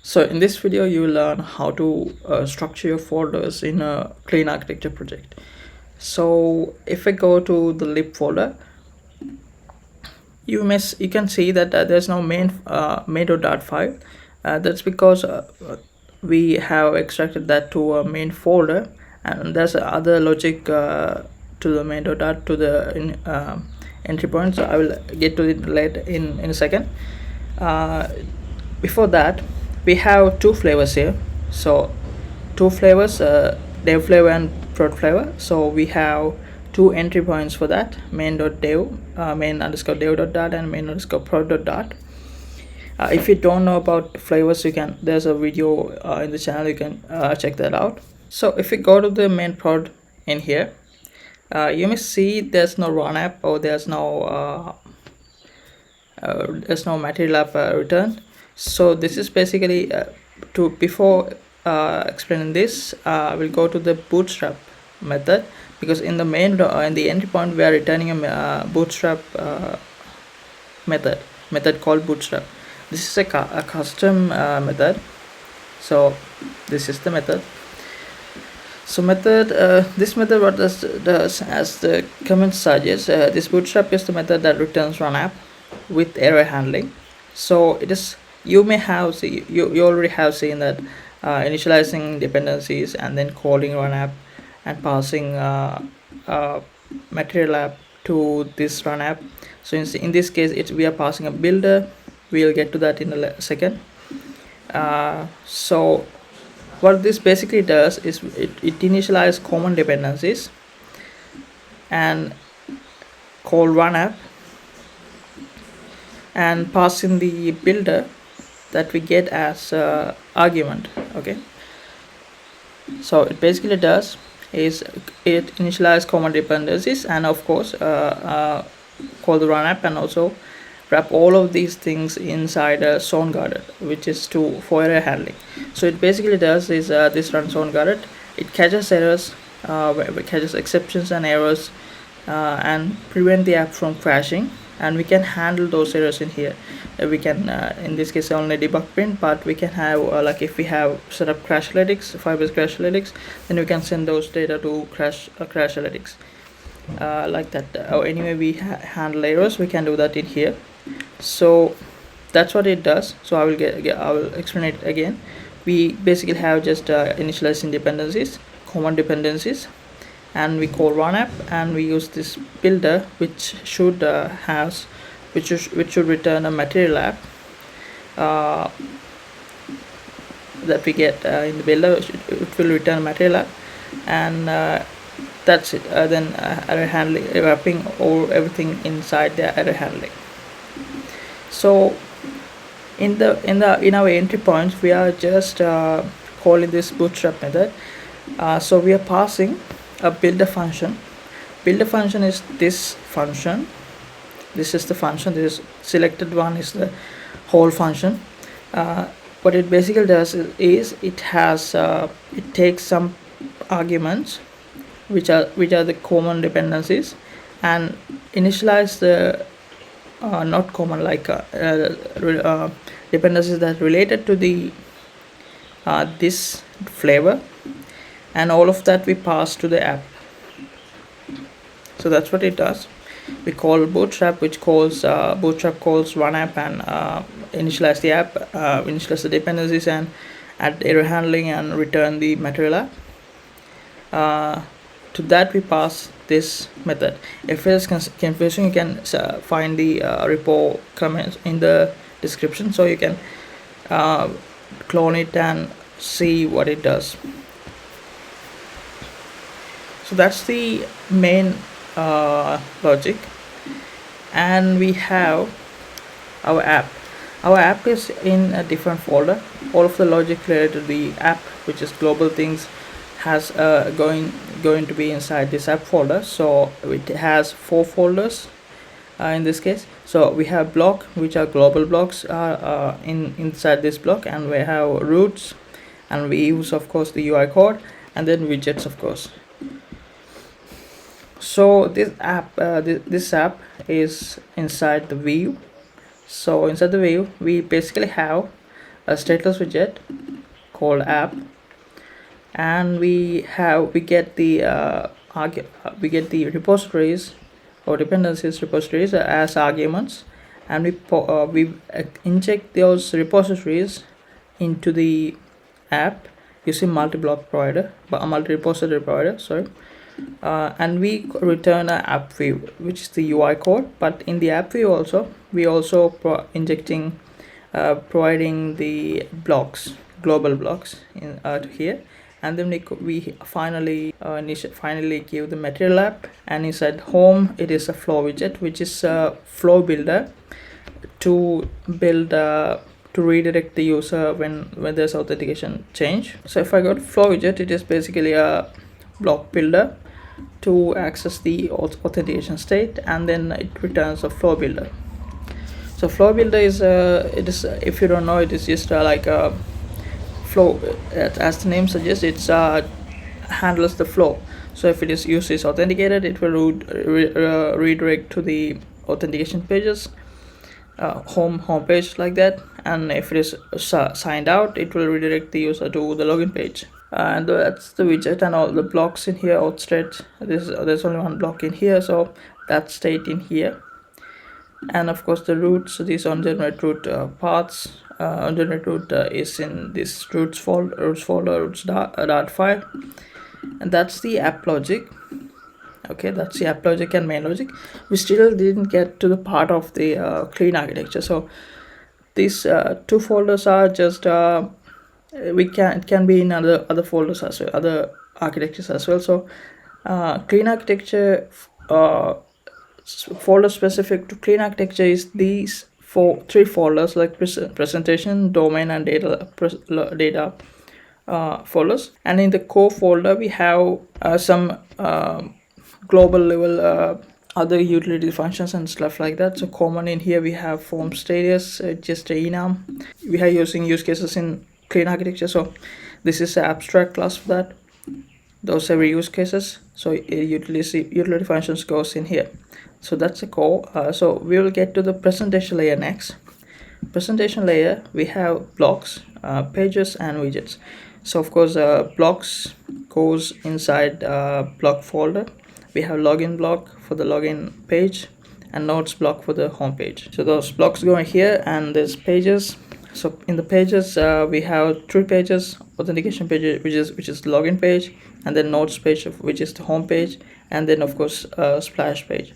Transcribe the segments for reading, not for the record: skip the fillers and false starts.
So in this video you will learn how to structure your folders in a clean architecture project. So if I go to the lib folder, you can see that there's no main.dart file. That's because we have extracted that to a main folder, and there's other logic to the main.dart to the entry point. So I will get to it later in a second. Before that, we have two flavors here. So two flavors, dev flavor and prod flavor. So we have two entry points for that: main.dev, main_dev.dart and main_prod.dart. If you don't know about flavors, there's a video in the channel, you can check that out. So if we go to the main prod in here, you may see there's no run app, or there's no material app returned. So this is basically to before explaining this, we'll go to the bootstrap method, because in the main in the entry point we are returning a bootstrap method called bootstrap. This is a custom method. So this is the method. So this method what does as the comment suggests, this bootstrap is the method that returns run app with error handling. So it is, you already have seen that initializing dependencies and then calling run app and passing material app to this run app. So in this case we are passing a builder. We'll get to that in a second. So what this basically does is it initializes common dependencies and call run app and pass in the builder that we get as argument. Okay, so it basically does is it initialize common dependencies and of course call the run app, and also wrap all of these things inside a zone guarded, which is for error handling. So it basically does is this run zone guarded. It catches errors, catches exceptions and errors, and prevent the app from crashing, and we can handle those errors in here. We can in this case only debug print, but we can have like if we have set up crash analytics, Firebase crash analytics, then we can send those data to crash analytics like that. Anyway, we handle errors, we can do that in here. So that's what it does. So I will explain it again. We basically have just initializing dependencies, common dependencies, and we call run app, and we use this builder which should return a material app that we get in the builder. It will return a material app, and that's it. Then error handling, wrapping all everything inside the error handling. So in our entry points we are just calling this bootstrap method. So we are passing a builder function. Builder function is this function. This is the function. This selected one is the whole function. What it basically does is it takes some arguments which are the common dependencies, and initialize the not common, like dependencies that related to the this flavor, and all of that we pass to the app. So that's what it does. We call bootstrap, which calls bootstrap calls run app and initialize the app, initialize the dependencies, and add error handling and return the material app. To that we pass this method. If it's confusing, you can find the repo comments in the description, so you can clone it and see what it does. So that's the main logic, and we have our app. Our app is in a different folder. All of the logic related to the app, which is global things, has going to be inside this app folder. So it has 4 folders in this case. So we have BLoC, which are global blocks inside this block, and we have roots, and we use of course the UI code, and then widgets of course. So this app is inside the view. So inside the view we basically have a stateless widget called app, and we get the repositories or dependencies repositories as arguments, and we inject those repositories into the app using multi-repository provider, sorry. And we return an app view, which is the UI code. But in the app view also, we also providing the blocks, global blocks in to here. And then we finally give the material app, and inside home it is a flow widget, which is a flow builder to build to redirect the user when there's authentication change. So if I go to flow widget, it is basically a block builder to access the authentication state, and then it returns a flow builder. So flow builder is if you don't know, it is just like a flow, as the name suggests. It's handles the flow. So if it is user is authenticated, it will redirect to the authentication pages, home page like that. And if it is signed out, it will redirect the user to the login page. And that's the widget, and all the blocks in here, auth state. There's only one block in here, so that state in here. And of course the roots, these ungenerate root paths. Ungenerate root is in this roots dart file, and that's the app logic. Okay, that's the app logic and main logic. We still didn't get to the part of the clean architecture. So these two folders are just it can be in other folders as well, other architectures as well. So clean architecture folder specific to clean architecture is these three folders, like presentation, domain, and data folders. And in the core folder we have some global level other utility functions and stuff like that. So common in here we have form status, just a enum. We are using use cases in clean architecture, so this is an abstract class for that. Those are use cases, so utility functions goes in here. So that's the core. So we will get to the presentation layer next. Presentation layer, we have blocks, pages, and widgets. So of course blocks goes inside block folder. We have login block for the login page, and notes block for the home page. So those blocks go in here, and there's pages. So in the pages we have three pages: authentication page, which is the login page, and then notes page, which is the home page, and then of course splash page.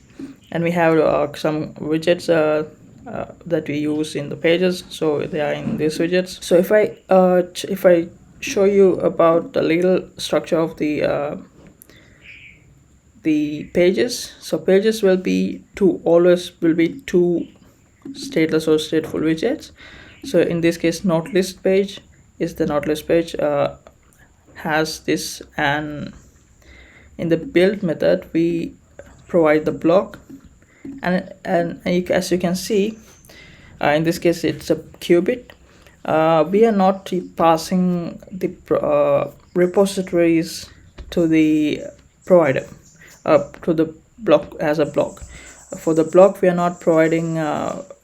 And we have some widgets that we use in the pages, so they are in these widgets. So if I show you about the little structure of the pages, so pages will be always two stateless or stateful widgets. So in this case, note list page is the note list page, has this, and in the build method we provide the block, and as you can see, in this case it's a qubit. We are not passing the repositories to the provider, to the block as a block. For the block we are not providing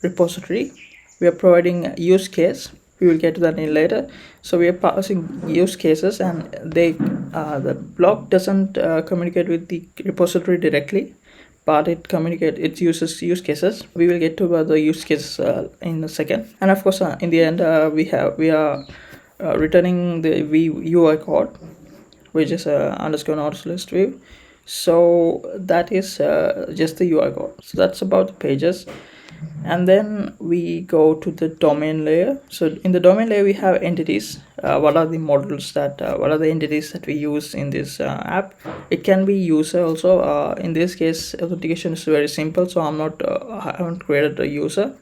repository, we are providing use case. We will get to that in later. So we are passing use cases, and the block doesn't communicate with the repository directly, but it uses use cases. We will get to the use cases in a second. And of course in the end we are returning the UI code, which is underscore nodes list view. So that is just the UI code. So that's about the pages. And then we go to the domain layer. So in the domain layer we have entities. What are the models what are the entities that we use in this app? It can be user also. In this case authentication is very simple, so I haven't created a user.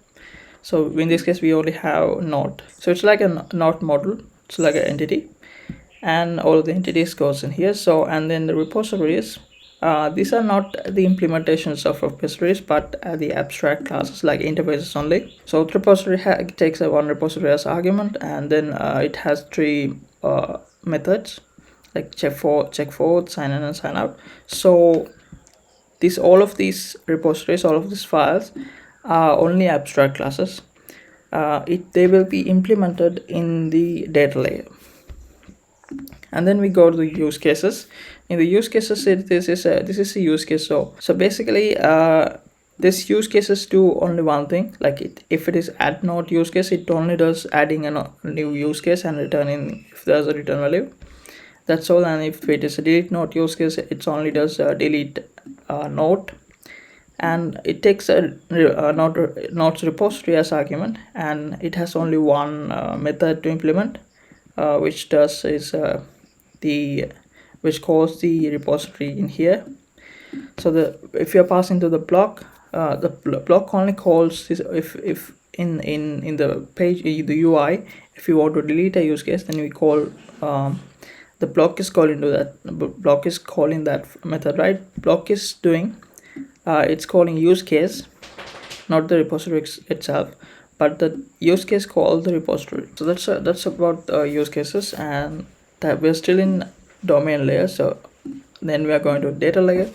So in this case we only have node. So it's like a node model. It's like an entity, and all of the entities goes in here. So and then the repositories, these are not the implementations of repositories, but the abstract classes, like interfaces only. So the repository takes one repository as argument, and then it has three methods, like check forward, sign in, and sign out. So all of these repositories, all of these files are only abstract classes. they will be implemented in the data layer. And then we go to the use cases. In the use cases, this is a use case. So basically, this use cases do only one thing. Like if it is add node use case, it only does adding a new use case and returning if there's a return value. That's all. And if it is a delete node use case, it only does delete node, and it takes a node's repository as argument, and it has only one method to implement, which does is which calls the repository in here. So if you're passing to the BLoC, the BLoC only calls this if in the page, the UI, if you want to delete a use case, then we call the BLoC is calling to that. BLoC is calling that method, right? BLoC is doing it's calling use case, not the repository itself, but the use case called the repository. So that's about use cases, and that we're still in domain layer. So then we are going to data layer.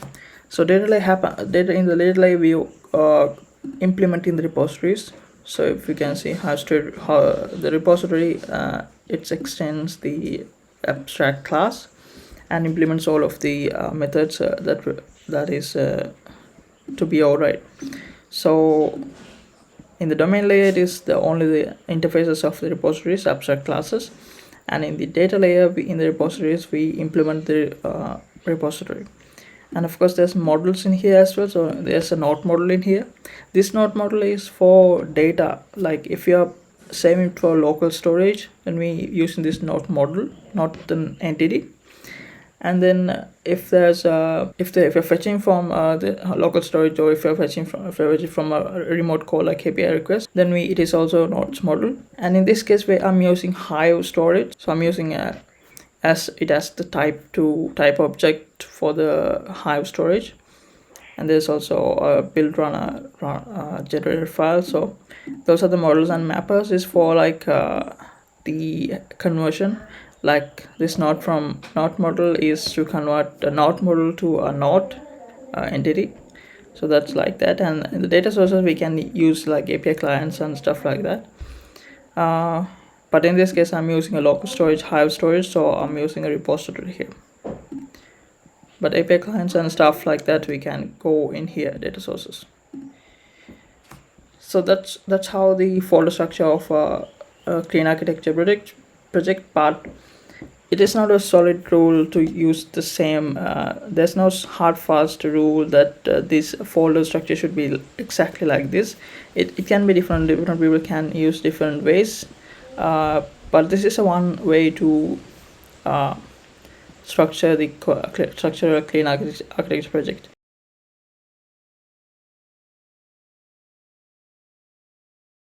So data in the data layer we implementing the repositories. So if you can see how the repository it extends the abstract class and implements all of the methods that is to be alright. So in the domain layer, it is only the interfaces of the repositories, abstract classes, and in the data layer, in the repositories, we implement the repository. And of course, there's models in here as well. So there's a node model in here. This node model is for data. Like if you are saving for local storage, then we using this node model, not the entity. And then if there's if you're fetching from the local storage, or if you're fetching from a remote call like API request, then it is also nodes model. And in this case, I'm using Hive storage. So I'm using as the type object for the Hive storage. And there's also a build runner generated file. So those are the models, and mappers is for like the conversion. Like this node model is to convert a node model to a node entity. So that's like that. And in the data sources, we can use like API clients and stuff like that. But in this case, I'm using a local storage, Hive storage, so I'm using a repository here. But API clients and stuff like that, we can go in here, data sources. So that's how the folder structure of a clean architecture project. But it is not a solid rule to use the same. There's no hard fast rule that this folder structure should be exactly like this. It can be different. Different people can use different ways. But this is a one way to structure a clean architecture project.